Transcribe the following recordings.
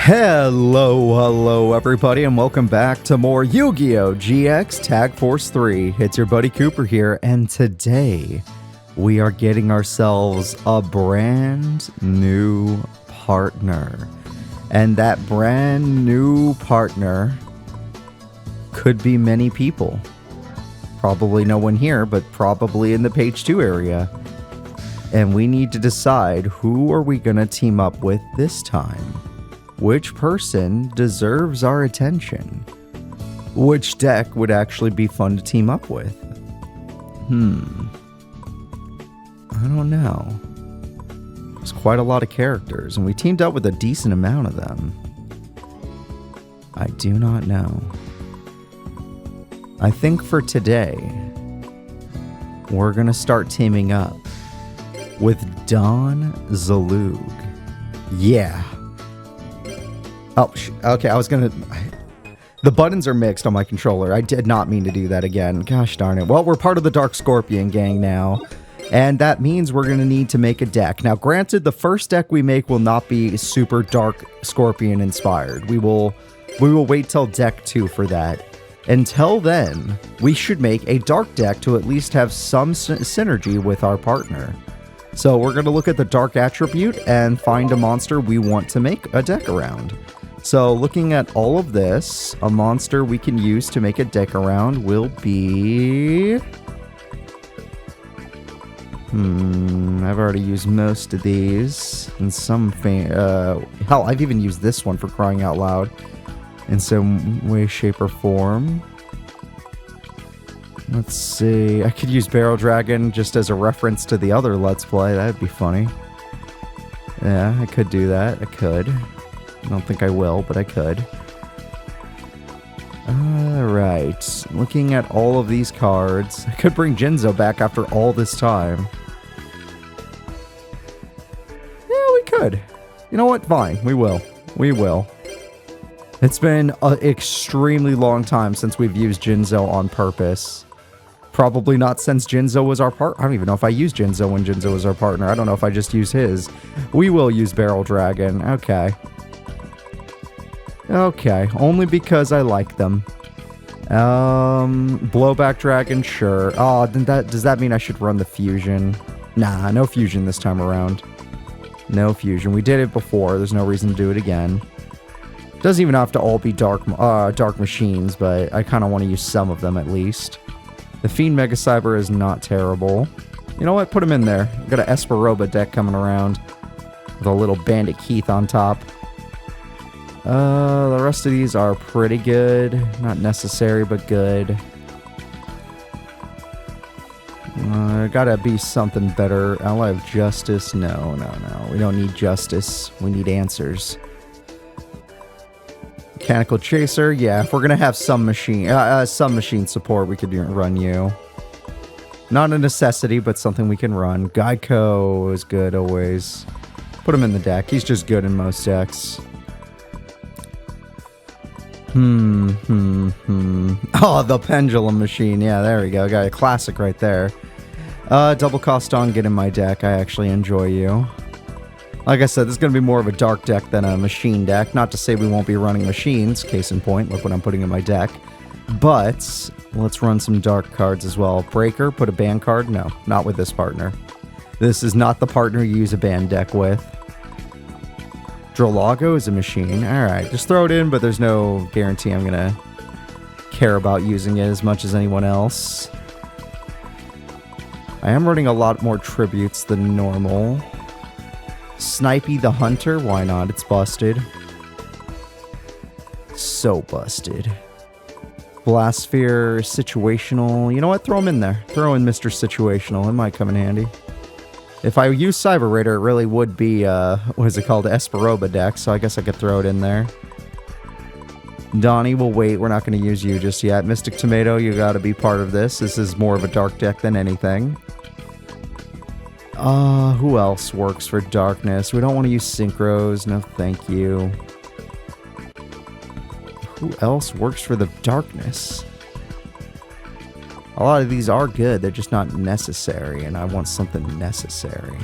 Hello everybody, and welcome back to more Yu-Gi-Oh! GX Tag Force 3. It's your buddy Cooper here, and today we are getting ourselves a brand new partner. And that brand new partner could be many people. Probably no one here, but probably in the page 2 area. And we need to decide who are we going to team up with this time. Which person deserves our attention? Which deck would actually be fun to team up with? I don't know. There's quite a lot of characters, and we teamed up with a decent amount of them. I do not know. I think for today, we're going to start teaming up with Don Zalug. Yeah. Oh, okay, I was gonna... The buttons are mixed on my controller. I did not mean to do that again. Gosh darn it. Well, we're part of the Dark Scorpion gang now, and that means we're gonna need to make a deck. Now, granted, the first deck we make will not be super Dark Scorpion inspired. We will wait till deck 2 for that. Until then, we should make a Dark deck to at least have some synergy with our partner. So we're going to look at the Dark attribute and find a monster we want to make a deck around. So looking at all of this, a monster we can use to make a deck around will be... I've already used most of these in some hell, I've even used this one for crying out loud in some way, shape, or form. Let's see. I could use Barrel Dragon just as a reference to the other Let's Play. That'd be funny. Yeah, I could do that. I could. I don't think I will, but I could. Alright. Looking at all of these cards. I could bring Jinzo back after all this time. Yeah, we could. You know what? Fine. We will. We will. It's been an extremely long time since we've used Jinzo on purpose. Probably not since Jinzo was our partner. I don't even know if I used Jinzo when Jinzo was our partner. I don't know if I just used his. We will use Barrel Dragon. Okay. Okay. Only because I like them. Blowback Dragon, sure. Oh, does that mean I should run the Fusion? Nah, no Fusion this time around. No Fusion. We did it before. There's no reason to do it again. Doesn't even have to all be dark machines, but I kind of want to use some of them at least. The Fiend Mega Cyber is not terrible. You know what? Put him in there. I've got an Esperoba deck coming around with a little Bandit Keith on top. The rest of these are pretty good. Not necessary, but good. Gotta be something better. I'll have Justice. No. We don't need Justice. We need answers. Mechanical Chaser, yeah, if we're gonna have some machine support, we could run you. Not a necessity, but something we can run. Geico is good always. Put him in the deck. He's just good in most decks. Oh, the Pendulum Machine. Yeah, there we go. Got a classic right there. Double cost on, get in my deck. I actually enjoy you. Like I said, this is going to be more of a dark deck than a machine deck. Not to say we won't be running machines. Case in point, look what I'm putting in my deck. But let's run some dark cards as well. Breaker, put a ban card? No, not with this partner. This is not the partner you use a ban deck with. Drolago is a machine. Alright, just throw it in, but there's no guarantee I'm going to care about using it as much as anyone else. I am running a lot more tributes than normal. Snipey the Hunter, why not? It's busted. So busted. Blastsphere, Situational. You know what? Throw him in there. Throw in Mr. Situational. It might come in handy. If I use Cyber Raider, it really would be, what is it called? Esperoba deck, so I guess I could throw it in there. Donnie, we'll wait. We're not going to use you just yet. Mystic Tomato, you got to be part of this. This is more of a dark deck than anything. Who else works for darkness? We don't want to use Synchros. No, thank you. Who else works for the darkness? A lot of these are good. They're just not necessary, and I want something necessary.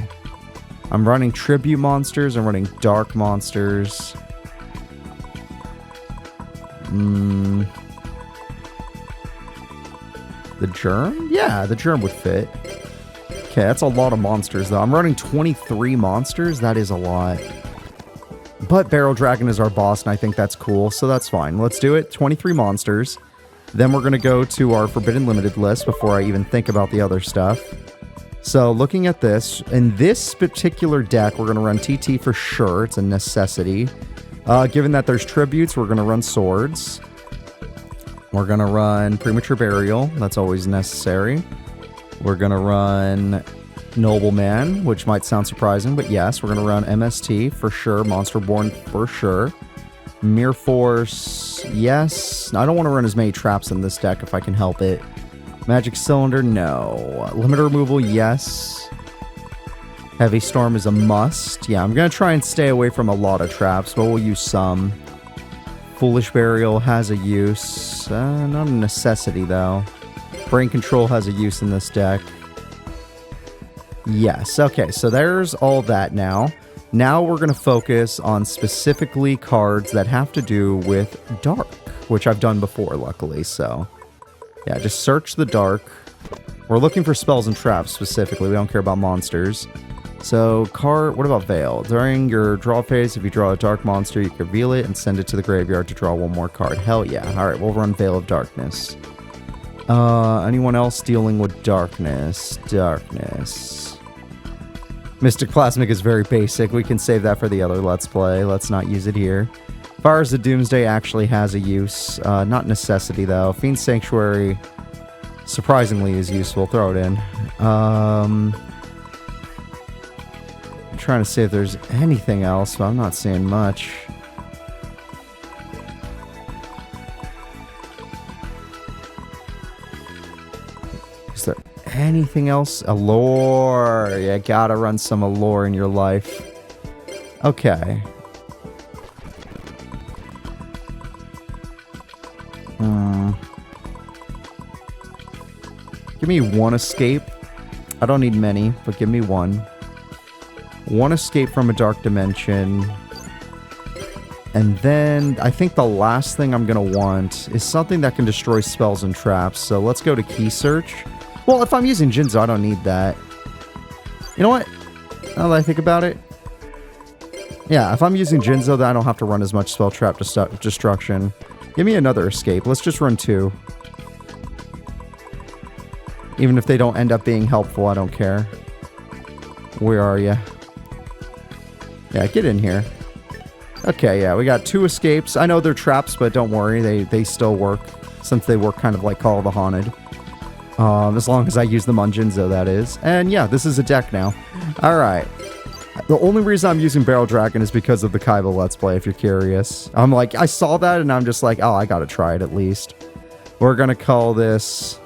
I'm running tribute monsters. I'm running dark monsters. The germ? Yeah, the germ would fit. Okay, that's a lot of monsters, though. I'm running 23 monsters. That is a lot. But Barrel Dragon is our boss, and I think that's cool, so that's fine. Let's do it. 23 monsters. Then we're going to go to our Forbidden Limited list before I even think about the other stuff. So, looking at this, in this particular deck, we're going to run TT for sure. It's a necessity. Given that there's tributes, we're going to run swords. We're going to run Premature Burial. That's always necessary. We're going to run Nobleman, which might sound surprising, but yes, we're going to run MST for sure. Monsterborn for sure. Mere Force, yes. I don't want to run as many traps in this deck if I can help it. Magic Cylinder, no. Limiter Removal, yes. Heavy Storm is a must. Yeah, I'm going to try and stay away from a lot of traps, but we'll use some. Foolish Burial has a use. Not a necessity, though. Brain Control has a use in this deck. Yes, okay, so there's all that now. Now we're going to focus on specifically cards that have to do with Dark, which I've done before, luckily, so... Yeah, just search the Dark. We're looking for spells and traps, specifically. We don't care about monsters. So, what about Veil? During your draw phase, if you draw a Dark monster, you can reveal it and send it to the graveyard to draw one more card. Hell yeah. Alright, we'll run Veil of Darkness. Anyone else dealing with Darkness? Darkness. Mystic Plasmic is very basic. We can save that for the other Let's Play. Let's not use it here. Fires of Doomsday actually has a use. Not necessity, though. Fiend Sanctuary, surprisingly, is useful. Throw it in. I'm trying to see if there's anything else, but I'm not seeing much. Is there anything else? Allure. You gotta run some Allure in your life. Okay. Give me one escape. I don't need many, but give me one. One escape from a dark dimension. And then I think the last thing I'm going to want is something that can destroy spells and traps. So let's go to Key Search. Well, if I'm using Jinzo, I don't need that. You know what? Now that I think about it. Yeah, if I'm using Jinzo, then I don't have to run as much spell trap destruction. Give me another escape. Let's just run 2. Even if they don't end up being helpful, I don't care. Where are you? Yeah, get in here. Okay, yeah, we got 2 escapes. I know they're traps, but don't worry. They still work, since they work kind of like Call of the Haunted. As long as I use them on Jinzo, that is. And yeah, this is a deck now. Alright. The only reason I'm using Barrel Dragon is because of the Kaiba Let's Play, if you're curious. I'm like, I saw that, and I'm just like, oh, I gotta try it at least. We're gonna call this...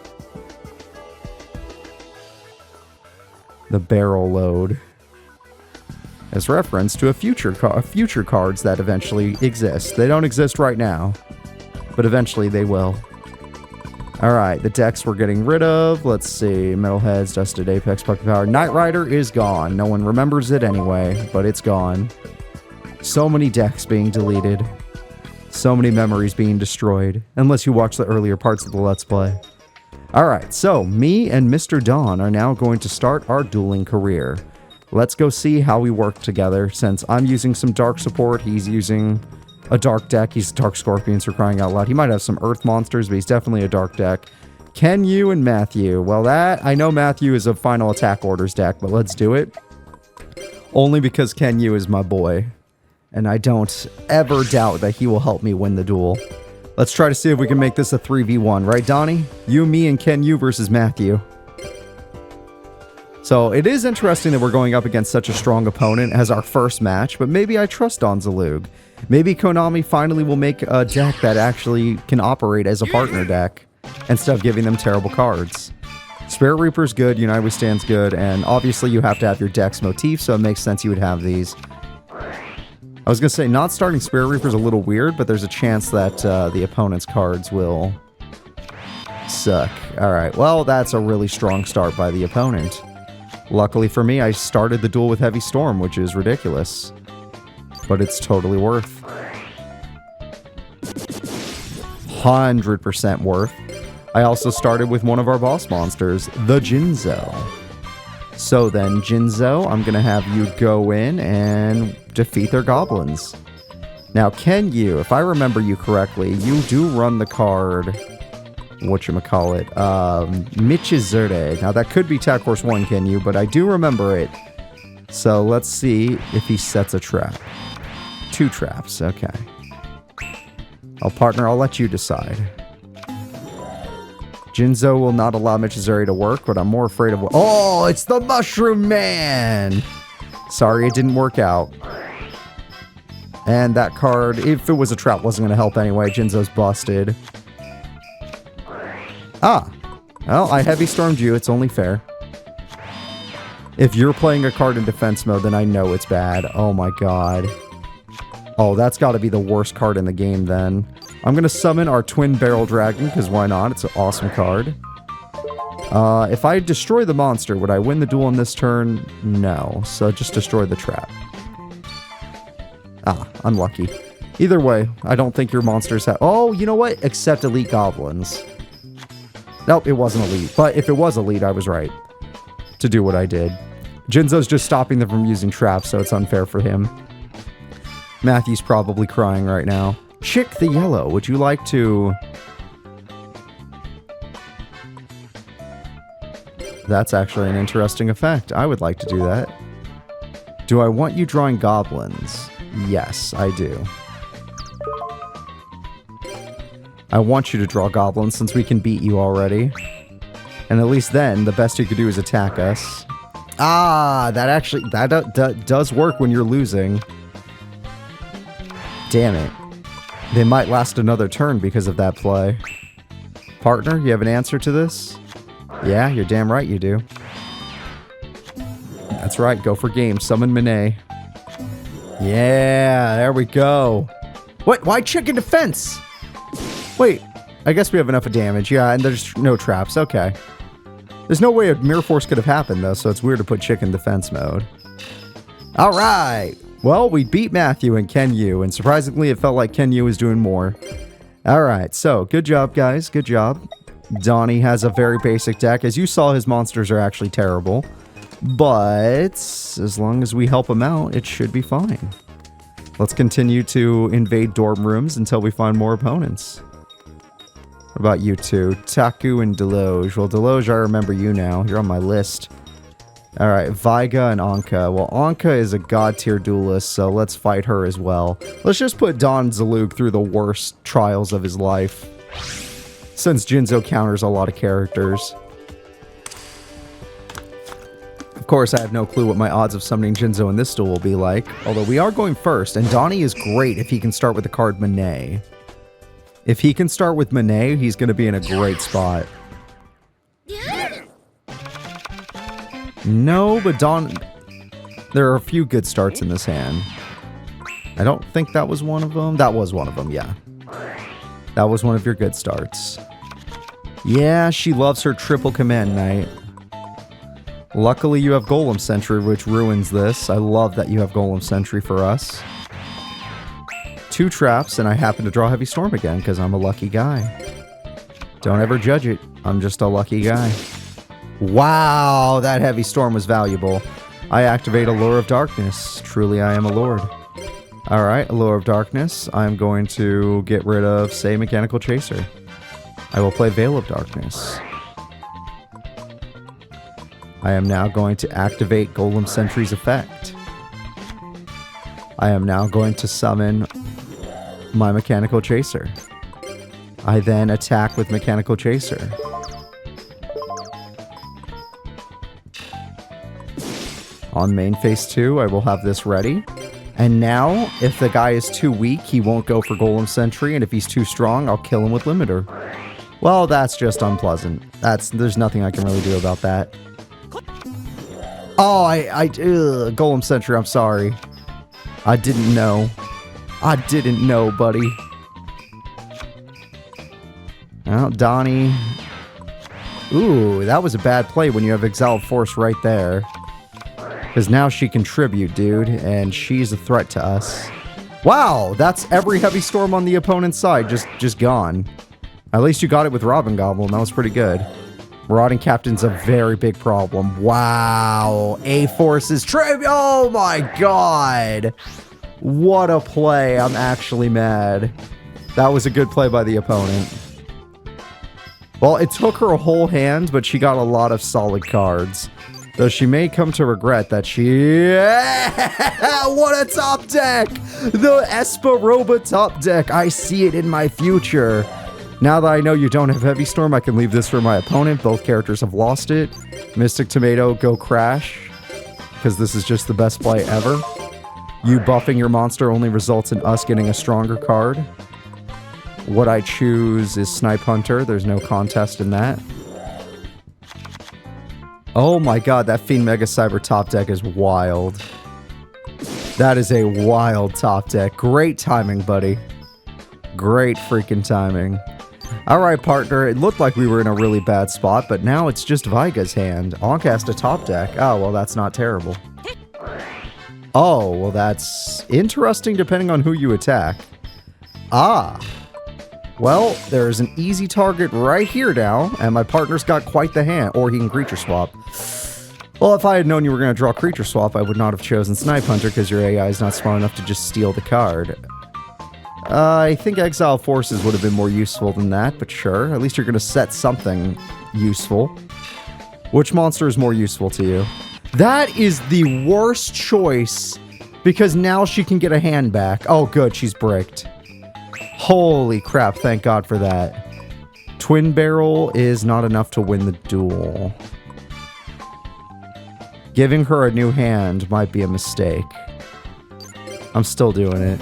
the Barrel Load. As reference to future cards that eventually exist. They don't exist right now, but eventually they will. Alright, the decks we're getting rid of. Let's see. Metalheads, Dusted Apex, Puck Power. Knight Rider is gone. No one remembers it anyway, but it's gone. So many decks being deleted. So many memories being destroyed. Unless you watch the earlier parts of the Let's Play. Alright, so me and Mr. Dawn are now going to start our dueling career. Let's go see how we work together, since I'm using some dark support, he's using a dark deck. He's Dark Scorpions for crying out loud. He might have some earth monsters, but he's definitely a dark deck. Ken Yu and Matthew. Well, I know Matthew is a Final Attack Orders deck, but let's do it. Only because Ken Yu is my boy, and I don't ever doubt that he will help me win the duel. Let's try to see if we can make this a 3v1, right, Donnie? You, me, and Ken Yu versus Matthew. So, it is interesting that we're going up against such a strong opponent as our first match, but maybe I trust Don Zalug. Maybe Konami finally will make a deck that actually can operate as a partner deck, instead of giving them terrible cards. Spirit Reaper's good, United We Stand's good, and obviously you have to have your deck's motif, so it makes sense you would have these. I was going to say, not starting Spirit Reaper's a little weird, but there's a chance that the opponent's cards will suck. Alright, well, that's a really strong start by the opponent. Luckily for me, I started the duel with Heavy Storm, which is ridiculous. But it's totally worth. 100% worth. I also started with one of our boss monsters, the Jinzo. So then, Jinzo, I'm going to have you go in and defeat their goblins. Now, Kenyu, if I remember you correctly, you do run the card, whatchamacallit, Michizurde. Now, that could be Tech Force 1, Kenyu, but I do remember it. So let's see if he sets a trap. 2 traps, okay. Oh, partner, I'll let you decide. Jinzo will not allow Michizuri to work, but I'm more afraid of what... Oh, it's the Mushroom Man! Sorry, it didn't work out. And that card, if it was a trap, wasn't going to help anyway. Jinzo's busted. Ah. Well, I heavy stormed you. It's only fair. If you're playing a card in defense mode, then I know it's bad. Oh my god. Oh, that's got to be the worst card in the game then. I'm going to summon our Twin Barrel Dragon, because why not? It's an awesome card. If I destroy the monster, would I win the duel on this turn? No. So just destroy the trap. Ah, unlucky. Either way, I don't think your monsters have... Oh, you know what? Except Elite Goblins. Nope, it wasn't Elite. But if it was Elite, I was right to do what I did. Jinzo's just stopping them from using traps, so it's unfair for him. Matthew's probably crying right now. Chick the Yellow, would you like to... That's actually an interesting effect. I would like to do that. Do I want you drawing goblins? Yes, I do. I want you to draw goblins since we can beat you already. And at least then, the best you could do is attack us. Ah, that actually... That does work when you're losing. Damn it. They might last another turn because of that play. Partner, you have an answer to this? Yeah, you're damn right you do. That's right, go for game. Summon Monet. Yeah, there we go. What? Why chicken defense? Wait, I guess we have enough of damage. Yeah, and there's no traps. Okay. There's no way a Mirror Force could have happened, though, so it's weird to put chicken defense mode. All right. Well, we beat Matthew and Kenyu, and surprisingly, it felt like Kenyu was doing more. Alright, so, good job, guys. Good job. Donnie has a very basic deck. As you saw, his monsters are actually terrible. But, as long as we help him out, it should be fine. Let's continue to invade dorm rooms until we find more opponents. What about you two? Taku and Deloge. Well, Deloge, I remember you now. You're on my list. Alright, Vaiga and Anka. Well, Anka is a god tier duelist, so let's fight her as well. Let's just put Don Zalug through the worst trials of his life. Since Jinzo counters a lot of characters. Of course, I have no clue what my odds of summoning Jinzo in this duel will be like. Although we are going first, and Donnie is great if he can start with the card Monet. If he can start with Monet, he's going to be in a great spot. No, but Don... There are a few good starts in this hand. I don't think that was one of them. That was one of them, yeah. That was one of your good starts. Yeah, she loves her triple command knight. Luckily, you have Golem Sentry, which ruins this. I love that you have Golem Sentry for us. 2 traps, and I happen to draw Heavy Storm again, because I'm a lucky guy. Don't ever judge it. I'm just a lucky guy. Wow, that Heavy Storm was valuable. I activate Allure of Darkness. Truly, I am a lord. Alright, Allure of Darkness. I'm going to get rid of, say, Mechanical Chaser. I will play Veil of Darkness. I am now going to activate Golem Sentry's effect. I am now going to summon my Mechanical Chaser. I then attack with Mechanical Chaser. On main phase 2, I will have this ready. And now, if the guy is too weak, he won't go for Golem Sentry, and if he's too strong, I'll kill him with Limiter. Well, that's just unpleasant. There's nothing I can really do about that. Oh, Golem Sentry, I'm sorry. I didn't know. I didn't know, buddy. Well, Donnie. Ooh, that was a bad play when you have Exiled Force right there. Because now she can tribute, dude, and she's a threat to us. Wow, that's every Heavy Storm on the opponent's side just gone. At least you got it with Robin Goblin. That was pretty good. Marauding Captain's a very big problem. Wow. A-Force is tribute. Oh my god. What a play. I'm actually mad. That was a good play by the opponent. Well, it took her a whole hand, but she got a lot of solid cards. Though she may come to regret that she... Yeah! What a top deck! The Esparoba top deck. I see it in my future. Now that I know you don't have Heavy Storm, I can leave this for my opponent. Both characters have lost it. Mystic Tomato, go crash. Because this is just the best play ever. You buffing your monster only results in us getting a stronger card. What I choose is Snipe Hunter. There's no contest in that. Oh my god, that Fiend Mega Cyber top deck is wild. That is a wild top deck. Great timing, buddy. Great freaking timing. Alright, partner, it looked like we were in a really bad spot, but now it's just Vaiga's hand. Ankh has a top deck. Oh, well, that's not terrible. Oh, well, that's interesting depending on who you attack. Ah. Well, there's an easy target right here now, and my partner's got quite the hand. Or he can creature swap. Well, if I had known you were going to draw creature swap, I would not have chosen Snipe Hunter because your AI is not smart enough to just steal the card. I think Exile Forces would have been more useful than that, but sure. At least you're going to set something useful. Which monster is more useful to you? That is the worst choice because now she can get a hand back. Oh, good. She's bricked. Holy crap. Thank God for that. Twin Barrel is not enough to win the duel. Giving her a new hand might be a mistake. I'm still doing it.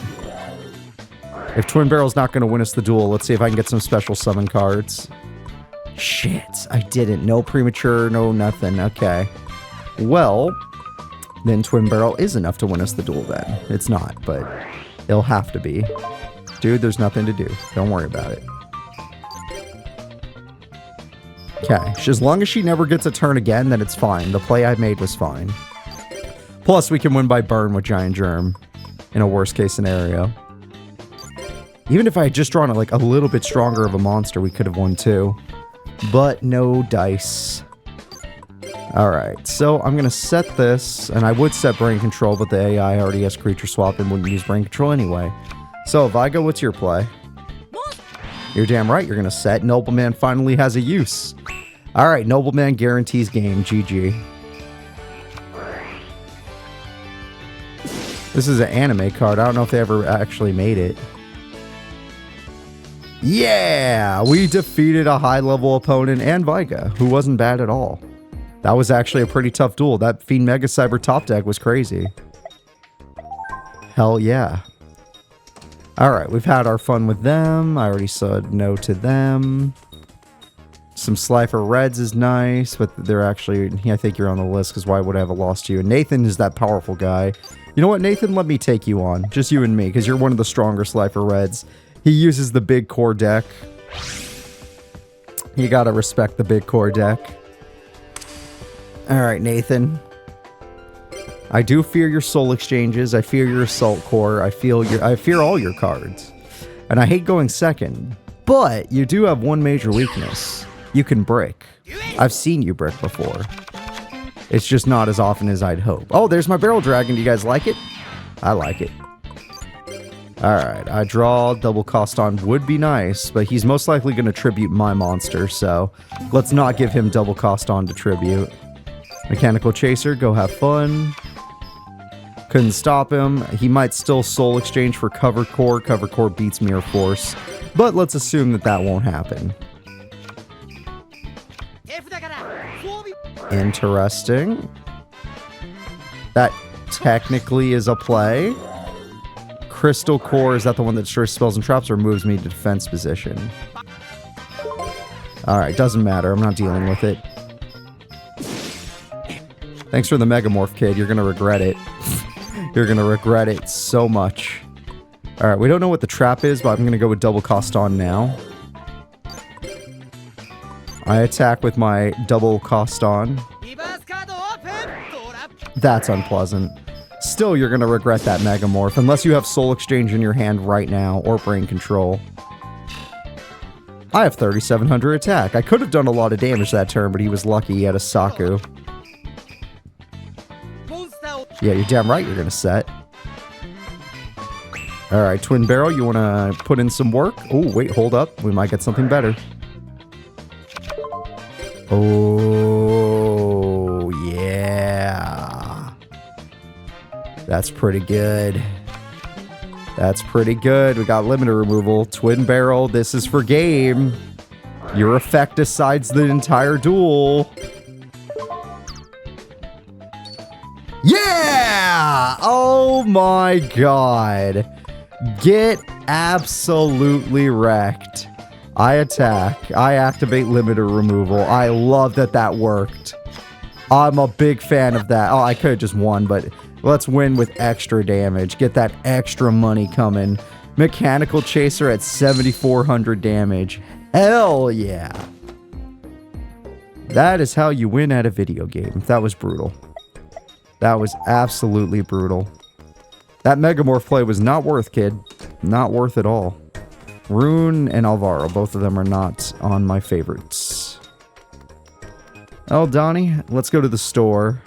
If Twin Barrel's not going to win us the duel, let's see if I can get some special summon cards. Shit, I didn't. No premature, no nothing. Okay. Well, then Twin Barrel is enough to win us the duel then. It's not, but it'll have to be. Dude, there's nothing to do. Don't worry about it. Okay, as long as she never gets a turn again, then it's fine. The play I made was fine. Plus, we can win by burn with Giant Germ in a worst case scenario. Even if I had just drawn like a little bit stronger of a monster, we could have won too. But no dice. Alright, so I'm going to set this, and I would set Brain Control, but the AI already has Creature Swap and wouldn't use Brain Control anyway. So, Vaiga, what's your play? You're damn right you're going to set. Nobleman finally has a use. Alright, Nobleman guarantees game. GG. This is an anime card. I don't know if they ever actually made it. Yeah! We defeated a high-level opponent and Vaiga, who wasn't bad at all. That was actually a pretty tough duel. That Fiend Mega Cyber top deck was crazy. Hell yeah. Alright, we've had our fun with them. I already said no to them. Some Slifer Reds is nice, but they're actually... I think you're on the list, because why would I have lost you? And Nathan is that powerful guy. You know what, Nathan? Let me take you on. Just you and me, because you're one of the stronger Slifer Reds. He uses the big core deck. You gotta respect the big core deck. Alright, Nathan. I do fear your soul exchanges. I fear your assault core. I fear all your cards. And I hate going second. But you do have one major weakness. You can brick. I've seen you brick before. It's just not as often as I'd hope. Oh, there's my Barrel Dragon. Do you guys like it? I like it. Alright, I draw double cost on would be nice, but he's most likely going to tribute my monster, so let's not give him double cost on to tribute. Mechanical Chaser, go have fun. Couldn't stop him. He might still soul exchange for Cover Core. Cover Core beats Mirror Force, but let's assume that that won't happen. Interesting. That technically is a play. Crystal Core, is that the one that destroys spells and traps or moves me to defense position? Alright, doesn't matter. I'm not dealing with it. Thanks for the Megamorph, kid. You're gonna regret it. You're gonna regret it so much. Alright, we don't know what the trap is, but I'm gonna go with double cost on now. I attack with my double cost on. That's unpleasant. Still, you're going to regret that Megamorph, unless you have Soul Exchange in your hand right now, or Brain Control. I have 3,700 attack. I could have done a lot of damage that turn, but he was lucky he had a Saku. Yeah, you're damn right you're gonna set. Alright, Twin Barrel, you wanna put in some work? Oh, wait, hold up. We might get something better. Oh, yeah. That's pretty good. That's pretty good. We got limiter removal. Twin Barrel, this is for game. Your effect decides the entire duel. Yeah! Oh my god. Get absolutely wrecked. I attack. I activate limiter removal. I love that that worked. I'm a big fan of that. Oh, I could have just won, but let's win with extra damage. Get that extra money coming. Mechanical Chaser at 7,400 damage. Hell yeah. That is how you win at a video game. That was brutal. That was absolutely brutal. That Megamorph play was not worth, kid. Not worth at all. Rune and Alvaro, both of them are not on my favorites. Oh, Donnie, let's go to the store.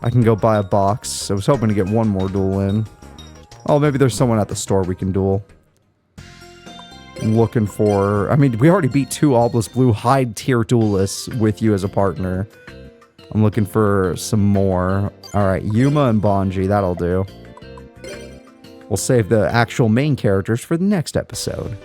I can go buy a box. I was hoping to get one more duel in. Oh, maybe there's someone at the store we can duel. I'm looking for... I mean, we already beat 2 Obelisk Blue high tier duelists with you as a partner. I'm looking for some more. Alright, Yuma and Bonji, that'll do. We'll save the actual main characters for the next episode.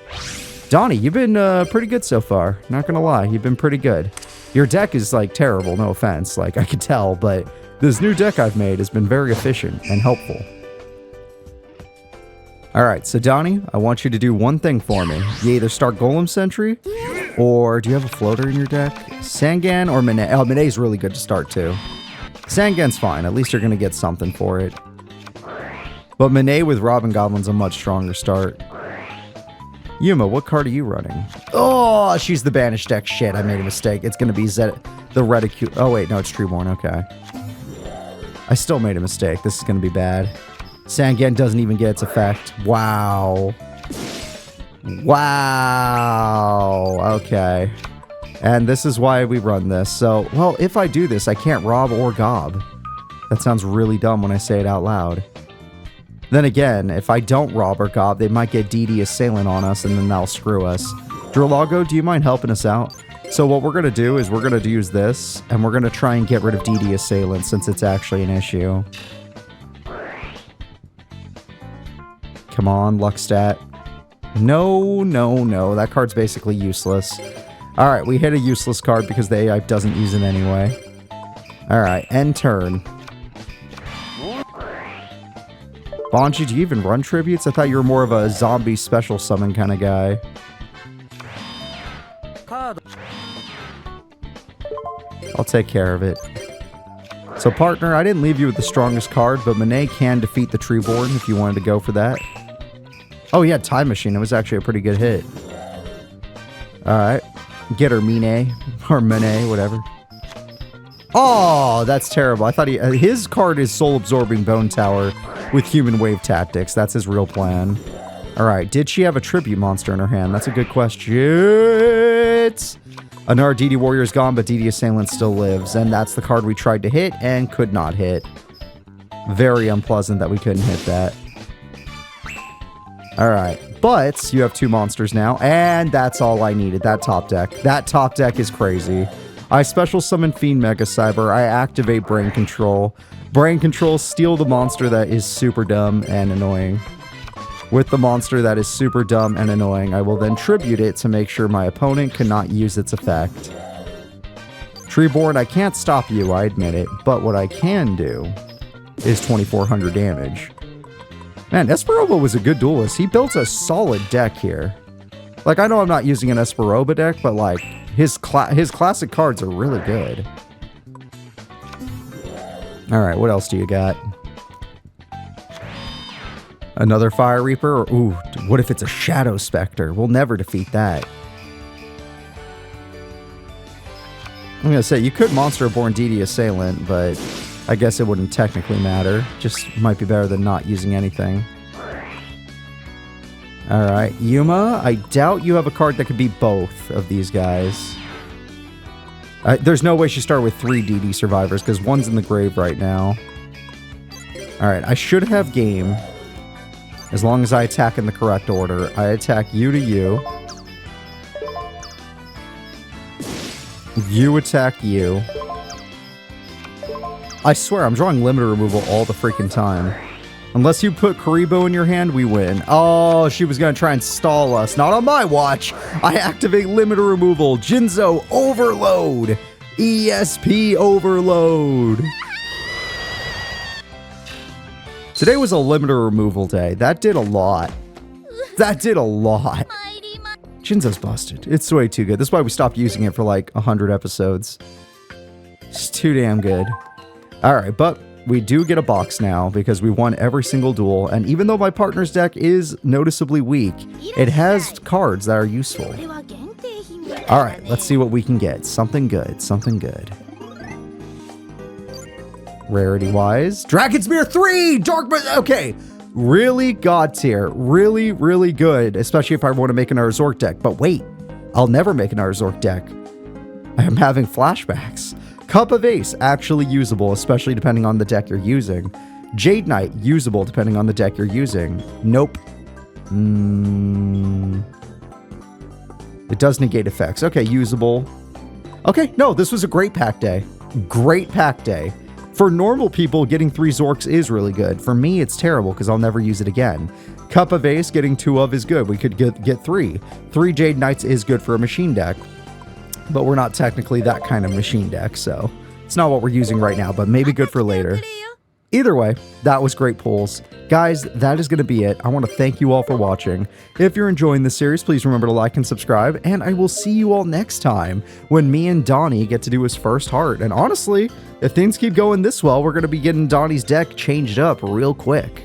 Donnie, you've been pretty good so far. Not gonna lie, you've been pretty good. Your deck is, like, terrible, no offense. Like, I could tell, but this new deck I've made has been very efficient and helpful. Alright, so Donnie, I want you to do one thing for me. You either start Golem Sentry, or do you have a floater in your deck? Sangan or Monet? Oh, Monet's really good to start, too. Sangan's fine. At least you're going to get something for it. But Monet with Robin Goblin's a much stronger start. Yuma, what card are you running? Oh, she's the banished deck. Shit, I made a mistake. It's going to be the Reticule. Oh, wait, no, it's Treeborn. Okay. I still made a mistake. This is going to be bad. Sangan doesn't even get its effect. Wow. Wow. Okay. And this is why we run this. So, well, if I do this, I can't rob or gob. That sounds really dumb when I say it out loud. Then again, if I don't rob or gob, they might get DD Assailant on us, and then that'll screw us. Dralago, do you mind helping us out? So what we're going to do is we're going to use this, and we're going to try and get rid of DD Assailant since it's actually an issue. Come on, Luckstat. No, no, no. That card's basically useless. Alright, we hit a useless card because the AI doesn't use it anyway. Alright, end turn. Bonji, do you even run tributes? I thought you were more of a zombie special summon kind of guy. I'll take care of it. So, partner, I didn't leave you with the strongest card, but Monet can defeat the Treeborn if you wanted to go for that. Oh, yeah, Time Machine. It was actually a pretty good hit. Alright. Get her, Mine. Or Monet, whatever. Oh, that's terrible. I thought his card is Soul Absorbing Bone Tower with Human Wave Tactics. That's his real plan. Alright, did she have a tribute monster in her hand? That's a good question. Another DD Warrior's gone, but DD Assailant still lives. And that's the card we tried to hit and could not hit. Very unpleasant that we couldn't hit that. Alright, but you have 2 monsters now, and that's all I needed. That top deck. That top deck is crazy. I special summon Fiend Mega Cyber. I activate Brain Control. Brain Control, steal the monster that is super dumb and annoying. With the monster that is super dumb and annoying, I will then tribute it to make sure my opponent cannot use its effect. Treeborn, I can't stop you, I admit it, but what I can do is 2,400 damage. Man, Esperoba was a good duelist. He built a solid deck here. Like, I know I'm not using an Esperoba deck, but, like, his classic cards are really good. Alright, what else do you got? Another Fire Reaper? Or, ooh, what if it's a Shadow Spectre? We'll never defeat that. I'm gonna say, you could Monster-Born DD Assailant, but I guess it wouldn't technically matter. Just might be better than not using anything. All right, Yuma, I doubt you have a card that could be both of these guys. There's no way she started with 3 DD survivors because one's in the grave right now. All right, I should have game as long as I attack in the correct order. I attack you to you. You attack you. I swear, I'm drawing limiter removal all the freaking time. Unless you put Karibo in your hand, we win. Oh, she was going to try and stall us. Not on my watch. I activate limiter removal. Jinzo overload. ESP overload. Today was a limiter removal day. That did a lot. That did a lot. Jinzo's busted. It's way too good. That's why we stopped using it for like 100 episodes. It's too damn good. Alright, but we do get a box now because we won every single duel, and even though my partner's deck is noticeably weak, it has cards that are useful. Alright, let's see what we can get. Something good, something good. Rarity-wise, Dragon Spear 3! Dark... Okay, really god tier. Really, really good, especially if I want to make another Zork deck. But wait, I'll never make another Zork deck. I am having flashbacks. Cup of Ace, actually usable, especially depending on the deck you're using. Jade Knight, usable depending on the deck you're using. Nope. It does negate effects. Okay, usable. Okay, no, this was a great pack day. Great pack day. For normal people, getting 3 Zorks is really good. For me, it's terrible because I'll never use it again. Cup of Ace, getting 2 of is good. We could get 3. 3 Jade Knights is good for a machine deck. But we're not technically that kind of machine deck, so it's not what we're using right now, but maybe good for later. Either way, that was great pulls. Guys, that is going to be it. I want to thank you all for watching. If you're enjoying this series, please remember to like and subscribe, and I will see you all next time when me and Donnie get to do his first heart. And honestly, if things keep going this well, we're going to be getting Donnie's deck changed up real quick.